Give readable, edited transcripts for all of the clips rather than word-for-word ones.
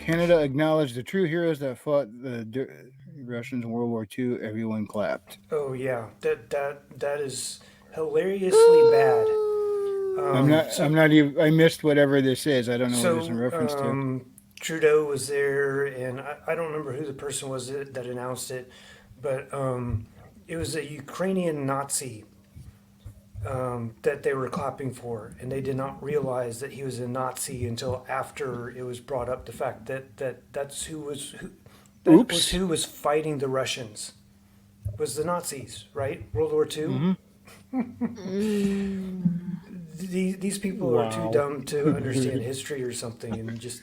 Canada acknowledged the true heroes that fought the Russians in World War II. Everyone clapped. Oh yeah, that is hilariously bad. I'm Boo! not. So I'm not even. I missed whatever this is. I don't know what it's in so reference to. Trudeau was there, and I don't remember who the person was that announced it, but it was a Ukrainian Nazi that they were clapping for, and they did not realize that he was a Nazi until after it was brought up the fact that's that was Oops. who was fighting the Russians was the Nazis, right? World War II. Mm-hmm. Mm. These people are too Wow. dumb to understand history or something, and just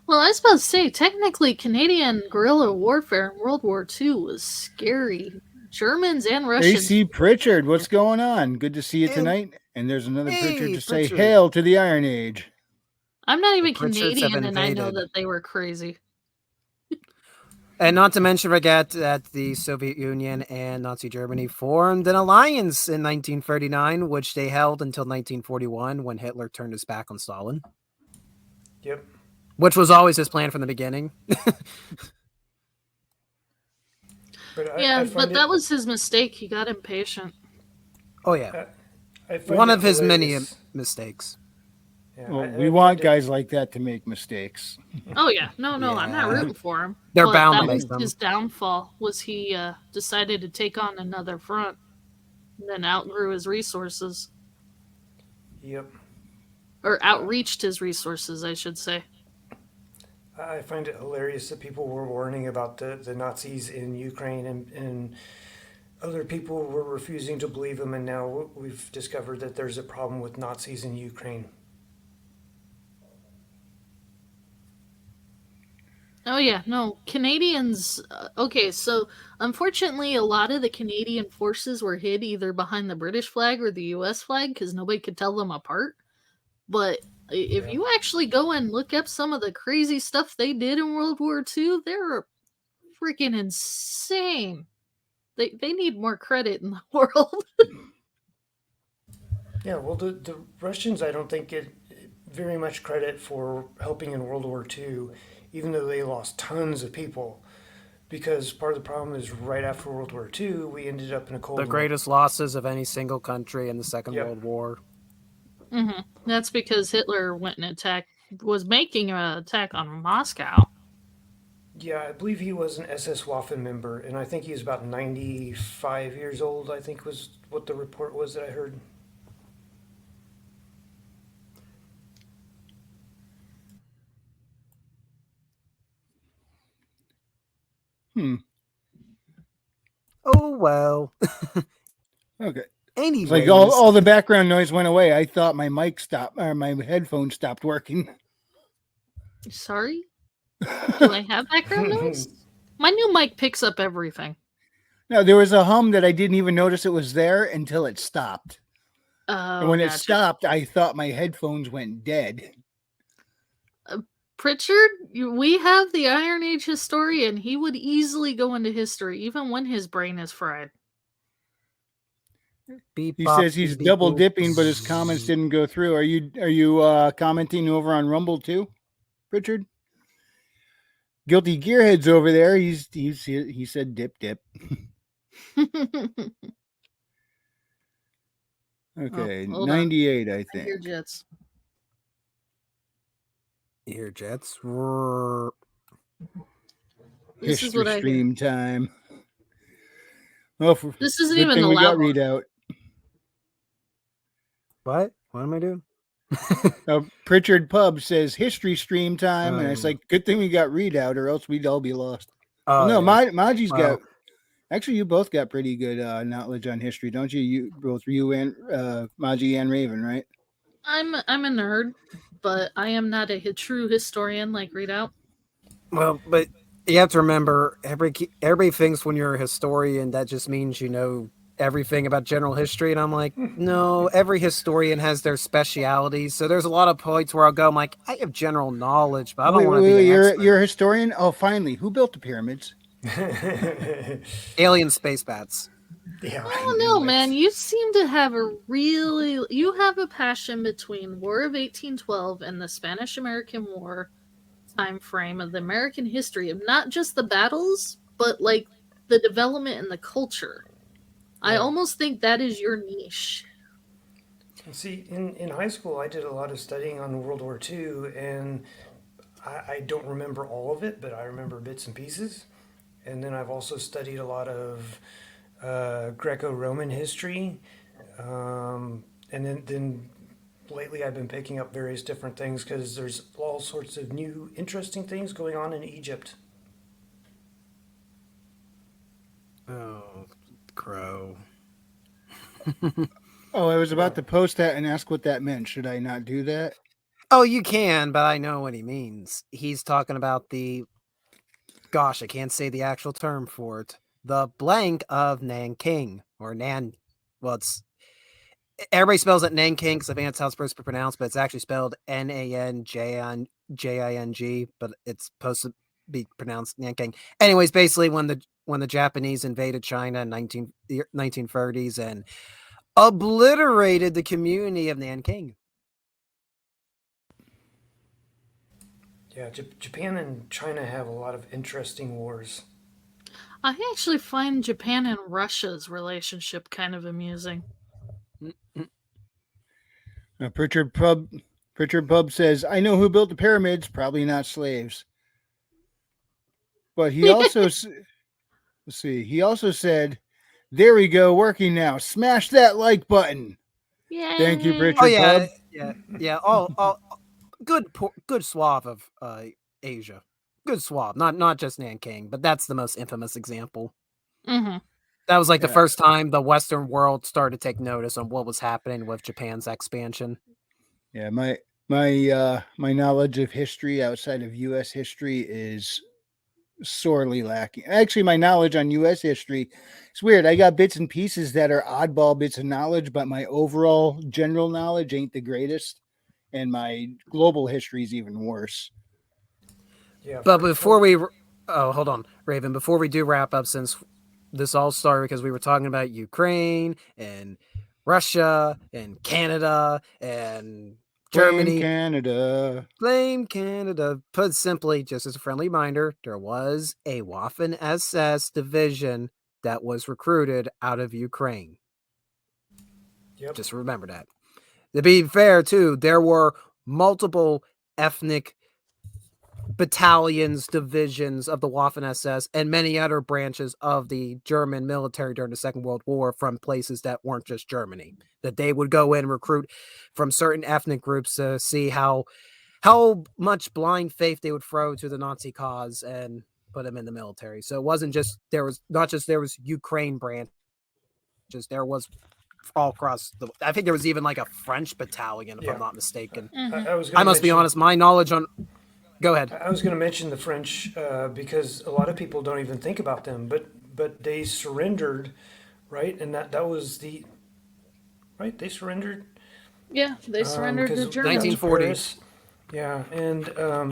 Well, I was about to say, technically, Canadian guerrilla warfare in World War II was scary. Germans and Russians. AC Pritchard, what's going on? Good to see you Hey, tonight. And there's another Pritchard hey, to say Pritchard. hail to the Iron Age. I'm not The even Pritchards have Canadian, and I know invaded. that they were crazy. And not to mention, forget that the Soviet Union and Nazi Germany formed an alliance in 1939, which they held until 1941 when Hitler turned his back on Stalin, yep. which was always his plan from the beginning. But Yeah, I but find that it was his mistake. He got impatient. Oh, yeah. I find One it of his many hilarious. mistakes. Yeah, Well, we I want find it. guys like that to make mistakes. Oh yeah, no, I'm not Yeah. rooting for him. They're But bound to that make was them. his downfall. Was he decided to take on another front, and then outgrew his resources, Yep. or Uh, outreached his resources, I should say. I find it hilarious that people were warning about the Nazis in Ukraine, and other people were refusing to believe them, and now we've discovered that there's a problem with Nazis in Ukraine. Oh yeah, no, Canadians. Okay, so unfortunately, a lot of the Canadian forces were hid either behind the British flag or the U.S. flag because nobody could tell them apart. But if Yeah. you actually go and look up some of the crazy stuff they did in World War II, they're freaking insane. They need more credit in the world. Yeah, well, the Russians, I don't think get very much credit for helping in World War II, even though they lost tons of people. Because part of the problem is right after World War II, we ended up in a The Cold War. greatest losses of any single country in the Second Yep. World War. That's because Hitler went and was making an attack on Moscow. Yeah, I believe he was an SS Waffen member, and I think he was about 95 years old, I think was what the report was that I heard. Hmm. Oh, well. Okay. It's like Anyways. all the background noise went away. I thought my mic stopped or my headphones stopped working. Sorry? Do I have background noise? My new mic picks up everything. No, there was a hum that I didn't even notice it was there until it stopped. And Oh, when it gotcha. stopped, I thought my headphones went dead. Pritchard, we have the Iron Age historian. He would easily go into history, even when his brain is fried. Beep, He bop, says he's beep, beep, double boop. dipping, but his comments didn't go through. Are you commenting over on Rumble too, Richard? Guilty Gearhead's over there. He said dip dip. Okay, Hold on. 98, I I think. hear jets. Ear jets. This is what History I hear. stream time. Well, This isn't good even thing the we got loud one. readout. What? What am I doing? Pritchard Pub says history stream time, and it's like, good thing we got readout, or else we'd all be lost. Oh, Well, no, yeah. Maji's Well, got. Actually, you both got pretty good knowledge on history, don't you? You and Maji and Raven, right? I'm a nerd, but I am not a true historian like Readout. Well, but you have to remember, everybody thinks when you're a historian, that just means you know everything about general history. And I'm like, no, every historian has their specialities. So there's a lot of points where I'll go, I'm like, I have general knowledge, but I don't want to be an expert. You're a historian? Oh, finally. Who built the pyramids? Alien space bats. Yeah. Oh no, man! You seem to have you have a passion between War of 1812 and the Spanish-American War time frame of the American history of not just the battles, but like the development and the culture. I Yeah. almost think that is your niche. And see, in high school, I did a lot of studying on World War II, and I don't remember all of it, but I remember bits and pieces. And then I've also studied a lot of Greco-Roman history, and then lately I've been picking up various different things because there's all sorts of new interesting things going on in Egypt. Oh, Crow. Oh, I was Yeah. about to post that and ask what that meant. Should I not do that? Oh, you can, but I know what he means. He's talking about gosh, I can't say the actual term for it. The blank of Nanking or Nan. Well, it's everybody spells it Nanking because I think that's how it's supposed to be pronounced, but it's actually spelled Nanjing, but it's supposed to be pronounced Nanking. Anyways, basically when the Japanese invaded China in 1930s and obliterated the community of Nanking. Yeah, Japan and China have a lot of interesting wars. I actually find Japan and Russia's relationship kind of amusing. Pritchard Pub says, "I know who built the pyramids. Probably not slaves." But he also let's see. He also said, "There we go, working now. Smash that like button." Yay! Thank you, Oh Pritchard yeah, Pub. yeah. All good swath of Asia. Good swath, not just Nanking, but that's the most infamous example. Mm-hmm. That was like the Yeah. first time the Western world started to take notice on what was happening with Japan's expansion. Yeah, my knowledge of history outside of U.S. history is sorely lacking. Actually, my knowledge on U.S. history, it's weird. I got bits and pieces that are oddball bits of knowledge, but my overall general knowledge ain't the greatest, and my global history is even worse. Yeah, But before we, oh, hold on, Raven, before we do wrap up, since this all started because we were talking about Ukraine and Russia and Canada and Blame Germany. Canada. Blame Canada. Put simply, just as a friendly reminder, there was a Waffen SS division that was recruited out of Ukraine. Yep. Just remember that. To be fair, too, there were multiple ethnic battalions, divisions of the Waffen SS, and many other branches of the German military during the Second World War from places that weren't just Germany. That they would go in and recruit from certain ethnic groups to see how much blind faith they would throw to the Nazi cause and put them in the military. So it wasn't just there was Ukraine branches, there was all across the. I think there was even like a French battalion, if Yeah. I'm not mistaken. Mm-hmm. I was I going to must be mention. honest, my knowledge on. Go ahead. I was going to mention the French because a lot of people don't even think about them, but they surrendered, right? And that was the right. They surrendered Yeah, they surrendered to because Germany. 1940s. Yeah, and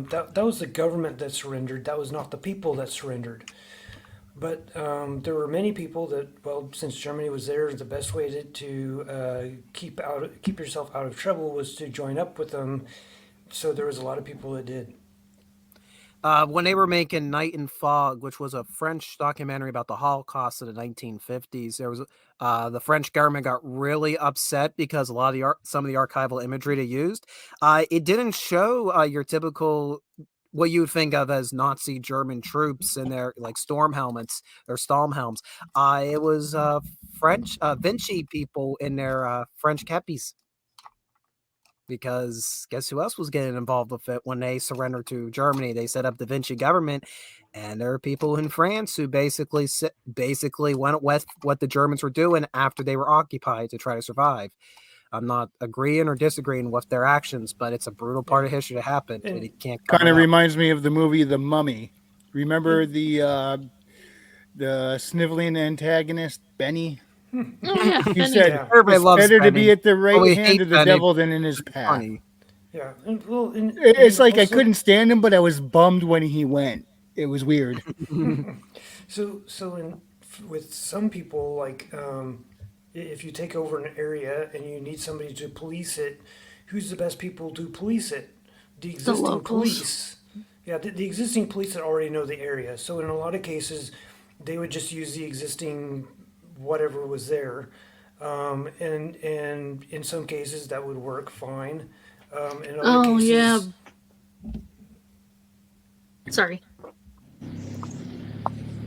that was the government that surrendered. That was not the people that surrendered. But there were many people that, well, since Germany was there, the best way to keep yourself out of trouble was to join up with them. So there was a lot of people that did. When they were making Night and Fog, which was a French documentary about the Holocaust of the 1950s, there was the French government got really upset because a lot of some of the archival imagery they used, it didn't show your typical what you would think of as Nazi German troops in their like storm helmets or Sturmhelms. It was French Vinci people in their French kepis. Because guess who else was getting involved with it when they surrendered to Germany? They set up the Vinci government, and there are people in France who basically went with what the Germans were doing after they were occupied to try to survive. I'm not agreeing or disagreeing with their actions, but it's a brutal part Yeah. of history that happened, and And you can't cover Kind it of up. reminds me of the movie The Mummy. Remember the sniveling antagonist Benny? Oh yeah, He Benny. said yeah, Everybody it's loves better to Benny. be at the Oh, right we hand hate of the Benny. devil than in his He's path. funny. yeah. And well, It's like I also, couldn't stand him, but I was bummed when he went. It was weird. with some people, like if you take over an area and you need somebody to police it, who's the best people to police it? The existing locals. police. Yeah, the existing police that already know the area. So in a lot of cases, they would just use the existing whatever was there, and in some cases that would work fine. In other Oh yeah, cases, sorry,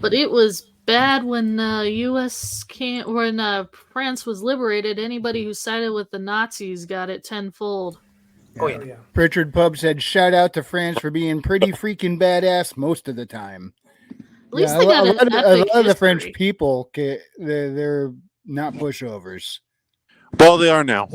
but it was bad when U.S. can't when France was liberated. Anybody who sided with the Nazis got it tenfold. Oh, oh yeah. yeah, Pritchard Pub said, "Shout out to France for being pretty freaking badass most of the time." At least Yeah, they got an a epic lot of the French history. people, they're not pushovers. Well, they are now.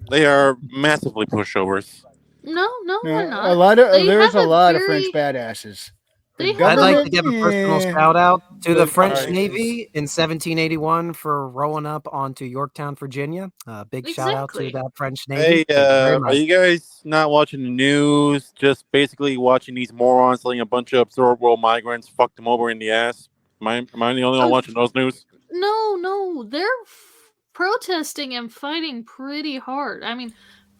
They are massively pushovers. No, no, No, they're not. They there's have a a lot of French very. badasses. The They have I'd a. like to government, give a personal shout out to the But- French Alright. Navy in 1781 for rolling up onto Yorktown, Virginia. Big shout out to Exactly. that French Navy. Hey, Thank you very are much. you guys not watching the news? Just basically watching these morons letting a bunch of third world migrants fuck them over in the ass? Am I the only one Oh. watching those news? No, they're protesting and fighting pretty hard. I mean,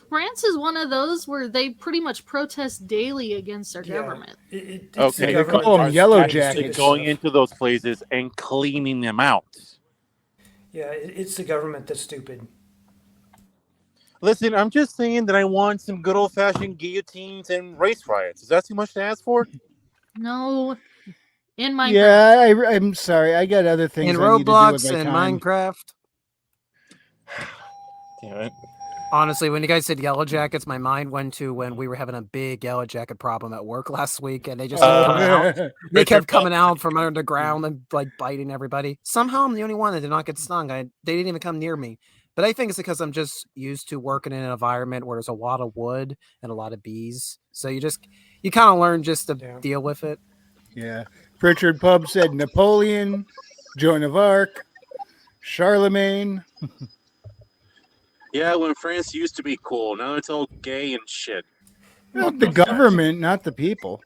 France is one of those where they pretty much protest daily against their yeah. government. It's Okay. the They call government them that's yellow doing the jackets. stupid Going stuff. into those places and cleaning them out. Yeah, it's the government that's stupid. Listen, I'm just saying that I want some good old fashioned guillotines and race riots. Is that too much to ask for? No, in Minecraft. yeah, I'm sorry. I got other things In I need to do with Roblox my and time. Minecraft. Damn it. Honestly, when you guys said yellow jackets, my mind went to when we were having a big yellow jacket problem at work last week, and they just kept coming out. They kept coming out from under the ground and like biting everybody. Somehow, I'm the only one that did not get stung. They didn't even come near me. But I think it's because I'm just used to working in an environment where there's a lot of wood and a lot of bees. So you kind of learn just to Yeah. deal with it. Yeah. Pritchard Pub said Napoleon, Joan of Arc, Charlemagne. Yeah, when France used to be cool, now it's all gay and shit. Not the government, not the people.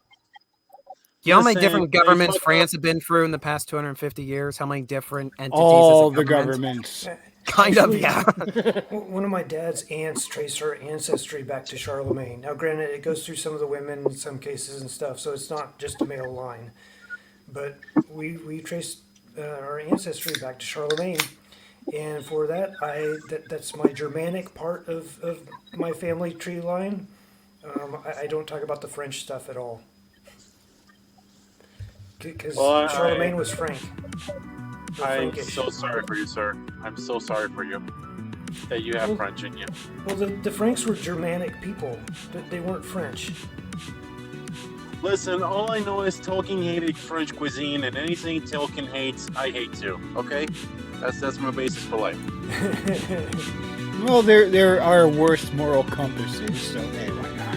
You know how many Listen, different they governments fuck France have been through in the past 250 years? How many different entities All as a the government? governments. Kind of, Actually, yeah. One of my dad's aunts traced her ancestry back to Charlemagne. Now, granted, it goes through some of the women in some cases and stuff, so it's not just a male line. But we traced our ancestry back to Charlemagne, and for that, that's my Germanic part of my family tree line. I don't talk about the French stuff at all, because Well, Charlemagne was Frank. Or I'm Frankish. so sorry for you, sir. I'm so sorry for you that you have Well- French in you. Well, the Franks were Germanic people. They weren't French. Listen, all I know is Tolkien hated French cuisine, and anything Tolkien hates, I hate too. Okay, that's my basis for life. Well, there are worse moral compasses, so hey, why not?